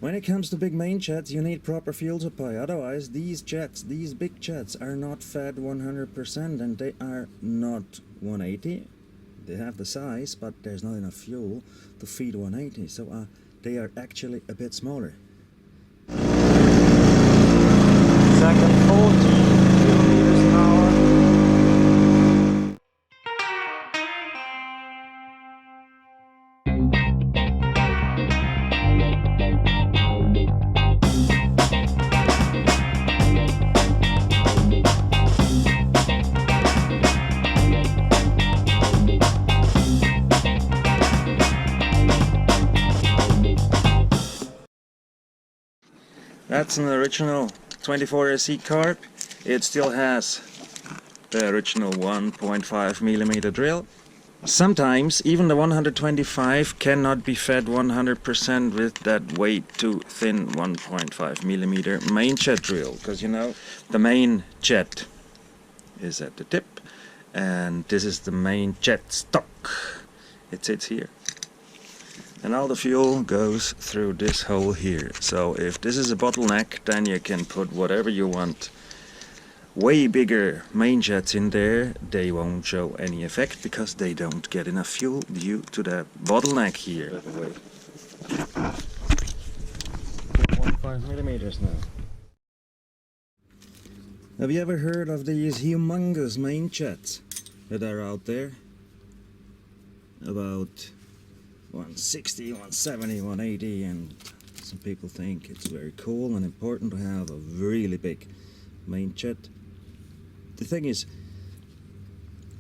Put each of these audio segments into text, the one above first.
When it comes to big main jets, you need proper fuel supply. Otherwise, these jets, these big jets, are not fed 100%, and they are not 180. They have the size, but there's not enough fuel to feed 180, so they are actually a bit smaller. Second 40 kilometers an hour. That's an original 24 SI CARB. It still has the original 1.5mm drill. Sometimes even the 125 cannot be fed 100% with that way too thin 1.5mm mainjet drill, because you know the main jet is at the tip and this is the main jet stock. It sits here. And all the fuel goes through this hole here. So if this is a bottleneck, then you can put whatever you want. Way bigger main jets in there, they won't show any effect because they don't get enough fuel due to the bottleneck here. 4.5mm now. Have you ever heard of these humongous main jets that are out there? About 160, 170, 180, and some people think it's very cool and important to have a really big main jet. The thing is,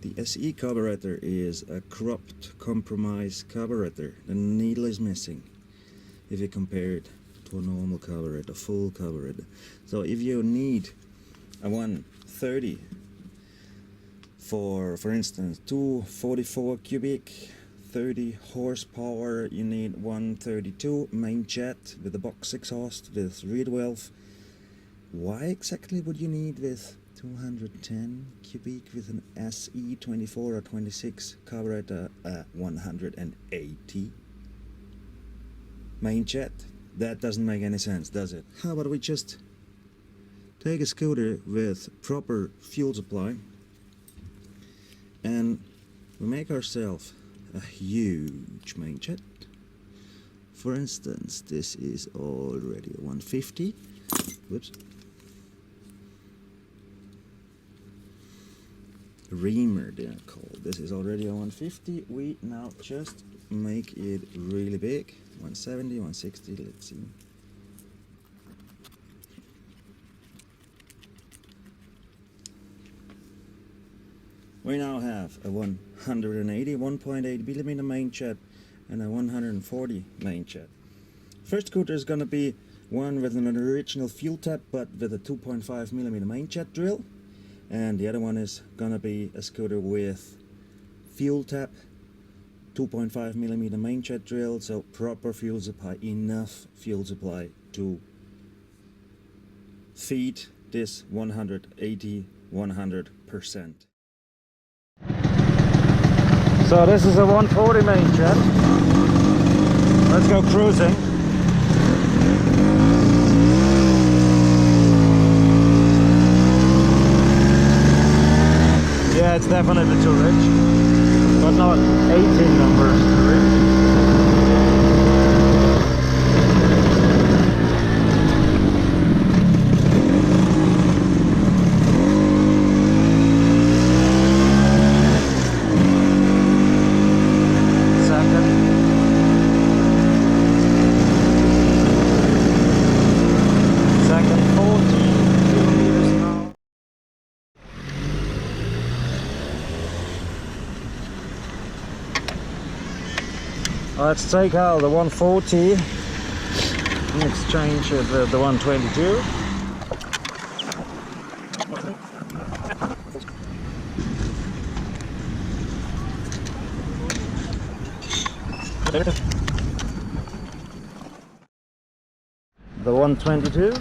the SE carburetor is a cropped, compromised carburetor. The needle is missing if you compare it to a normal carburetor, full carburetor. So if you need a 130 for instance, 244 cubic, 30 horsepower, you need 132 main jet with a box exhaust with rear valve. Why exactly would you need with 210 cubic with an SE 24 or 26 carburetor 180 main jet? That doesn't make any sense, does it? How about we just take a scooter with proper fuel supply and we make ourselves a huge main jet. For instance, this is already a 150. Whoops. Reamer, they are called. This is already a 150. We now just make it really big. 170, 160, let's see. We now have a 180, 1.8mm main jet and a 140 main jet. First scooter is going to be one with an original fuel tap but with a 2.5mm main jet drill, and the other one is going to be a scooter with fuel tap, 2.5mm main jet drill, so proper fuel supply, enough fuel supply to feed this 180, 100%. So this is a 140 main jet. Let's go cruising. Yeah, it's definitely too rich, but not 18 numbers too rich. Let's take out the 140 in exchange with the 122. The 122.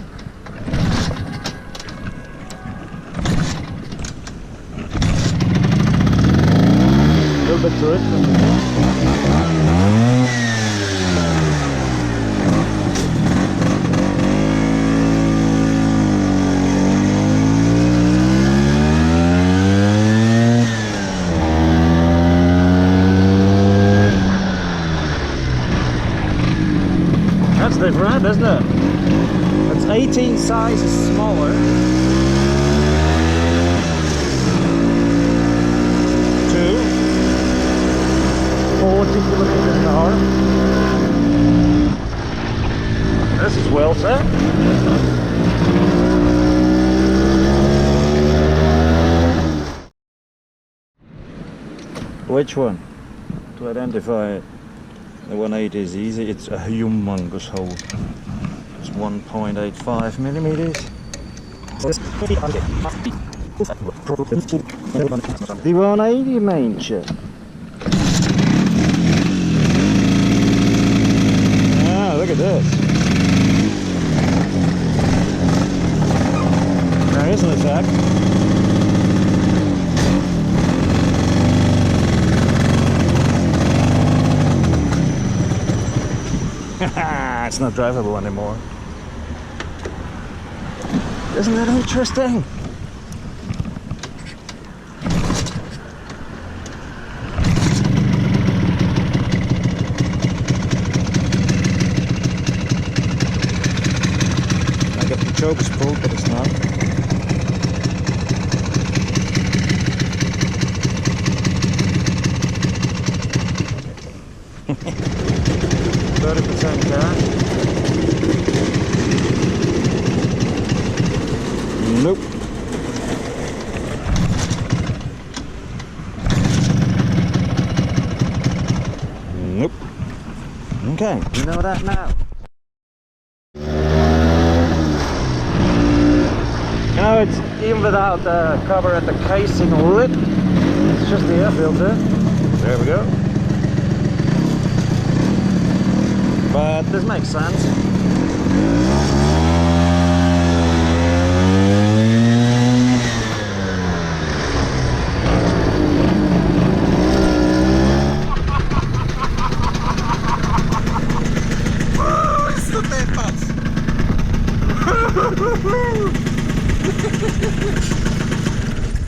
A little bit to it. That's different, isn't it? It's 18 sizes smaller. 40 kilometers an hour. This is well set. Which one? To identify it. The 180 is easy. It's a humongous hole. It's 1.85 millimeters. The 180 mainjet. Look at this. There is an attack. It's not drivable anymore. Isn't that interesting? Choke is pulled, but it's not. %30 gas. Nope. Nope. Okay, you know that now. Now it's even without the carburetor casing lid, it's just the air filter. There we go. But this makes sense.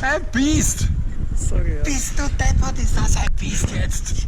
Ein Biest! Sorry, ja. Bist du deppert, ist das ein Biest jetzt?